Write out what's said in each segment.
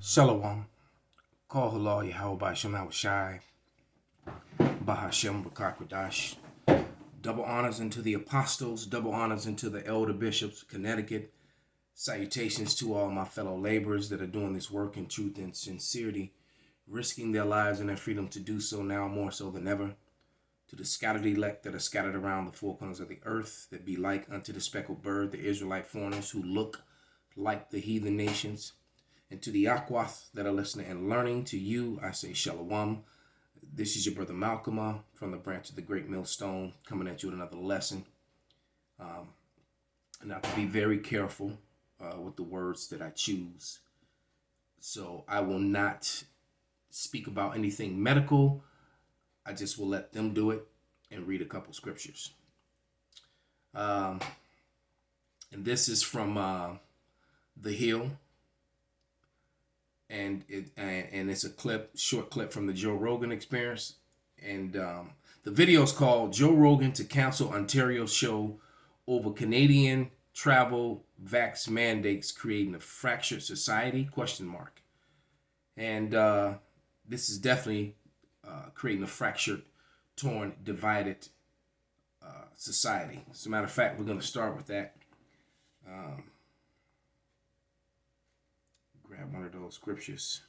Shalom. Call halal Yahweh Shem Shai Bahashem Bakakwadash. Double honors unto the apostles, double honors unto the elder bishops of Connecticut. Salutations to all my fellow laborers that are doing this work in truth and sincerity, risking their lives and their freedom to do so now more so than ever. To the scattered elect that are scattered around the four corners of the earth, that be like unto the speckled bird, the Israelite foreigners who look like the heathen nations. And to the Akwath that are listening and learning, to you I say Shalom. This is your brother Malcolm from the branch of the Great Millstone, coming at you with another lesson. And I have to be very careful with the words that I choose. So I will not speak about anything medical. I just will let them do it and read a couple scriptures. And this is from The Hill. And it's a short clip from the Joe Rogan Experience. And the video is called Joe Rogan to Cancel Ontario Show Over Canadian Travel Vax Mandates Creating a Fractured Society, ? And this is definitely creating a fractured, torn, divided society. As a matter of fact, we're going to start with that. Grab one of those scriptures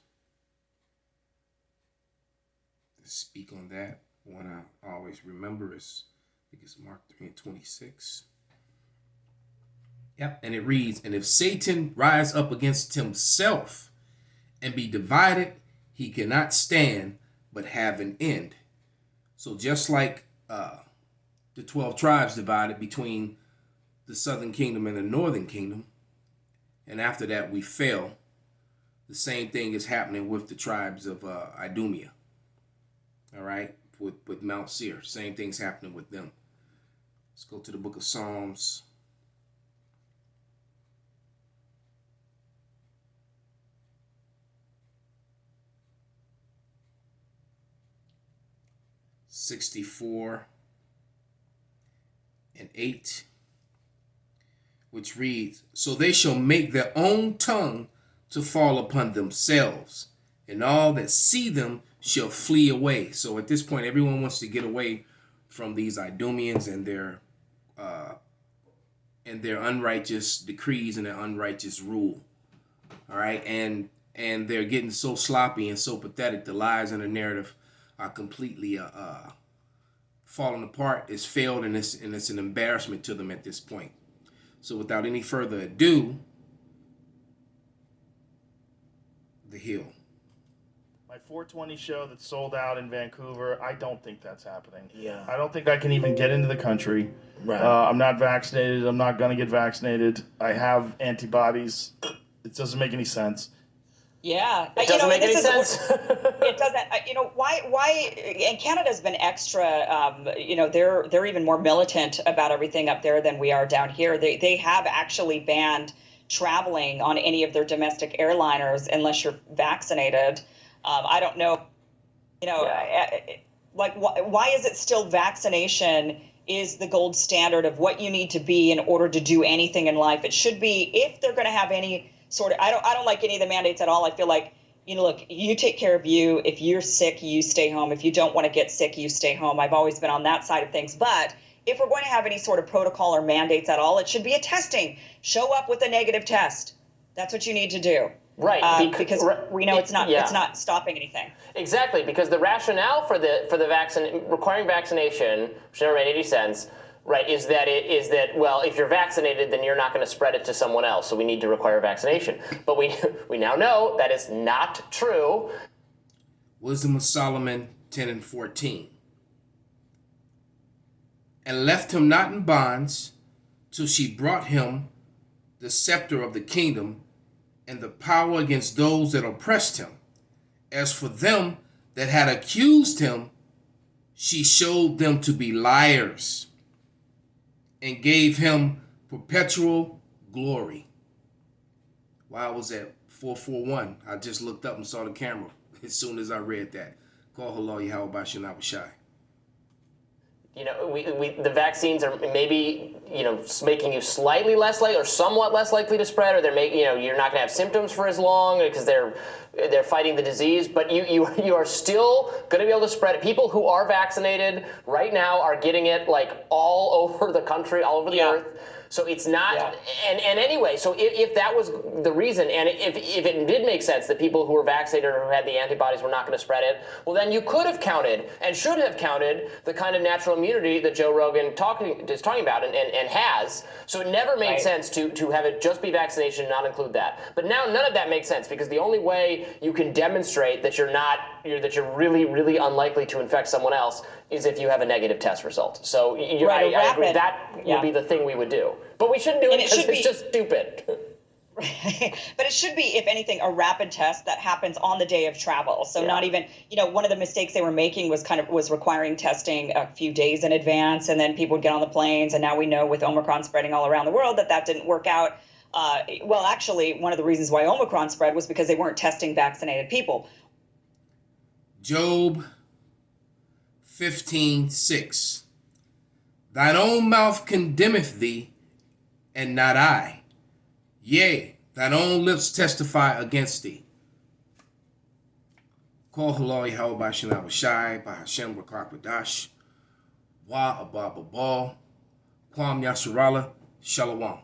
to speak on that. One I always remember is, I think it's Mark 3:26. Yep, and it reads, "And if Satan rise up against himself and be divided, he cannot stand, but have an end." So just like the 12 tribes divided between the southern kingdom and the northern kingdom, and after that we fell, the same thing is happening with the tribes of Idumea. All right, with Mount Seir, same thing's happening with them. Let's go to the book of Psalms. (64:8), which reads, "So they shall make their own tongue to fall upon themselves, and all that see them shall flee away." So at this point, everyone wants to get away from these Idumeans and their unrighteous decrees and their unrighteous rule. All right, and they're getting so sloppy and so pathetic. The lies and the narrative are completely falling apart. It's failed, and it's an embarrassment to them at this point. So without any further ado, The Hill. My 420 show that's sold out in Vancouver, I don't think that's happening. Yeah. I don't think I can even get into the country. Right. I'm not vaccinated. I'm not going to get vaccinated. I have antibodies. It doesn't make any sense. Yeah. It doesn't make any sense. It doesn't. Why? And Canada's been extra. They're even more militant about everything up there than we are down here. They have actually banned traveling on any of their domestic airliners unless you're vaccinated. I don't know. Why is it still vaccination is the gold standard of what you need to be in order to do anything in life? It should be, if they're going to have any sort of, I don't like any of the mandates at all. I feel like, look, you take care of you. If you're sick, you stay home. If you don't want to get sick, you stay home. I've always been on that side of things. But if we're going to have any sort of protocol or mandates at all, it should be a testing. Show up with a negative test. That's what you need to do. Right, because we know it's not stopping anything. Exactly, because the rationale for the requiring vaccination, which never made any sense, right, is that well, if you're vaccinated, then you're not going to spread it to someone else, so we need to require vaccination. But we now know that is not true. Wisdom of Solomon 10:14. "And left him not in bonds, till she brought him the scepter of the kingdom, and the power against those that oppressed him. As for them that had accused him, she showed them to be liars, and gave him perpetual glory." Wow, I was at 441. I just looked up and saw the camera as soon as I read that. Call halal Yahweh Shem Shai. You know, the vaccines are maybe, you know, making you slightly less likely or somewhat less likely to spread, or they're making, you know, you're not going to have symptoms for as long because they're fighting the disease, but you are still going to be able to spread it. People who are vaccinated right now are getting it like all over the country, all over the earth. So it's not, and anyway, so if that was the reason, and if it did make sense that people who were vaccinated or who had the antibodies were not going to spread it, well, then you could have counted and should have counted the kind of natural immunity that Joe Rogan is talking about and has. So it never made sense to have it just be vaccination and not include that. But now none of that makes sense, because the only way you can demonstrate that you're really, really unlikely to infect someone else is if you have a negative test result. So I agree, that would be the thing we would do. But we shouldn't do it because it's just stupid. Right. But it should be, if anything, a rapid test that happens on the day of travel. So not even, you know, one of the mistakes they were making was requiring testing a few days in advance, and then people would get on the planes. And now we know with Omicron spreading all around the world that didn't work out. Well, actually, one of the reasons why Omicron spread was because they weren't testing vaccinated people. Job 15:6. Thine own mouth condemneth thee, and not I. Yea, thine own lips testify against thee. Kol halal Yahweh B'Shem Abishai, B'Hashem Rakak B'Dash, Wa Abba Babal, Kwam Yasharala, Shalom.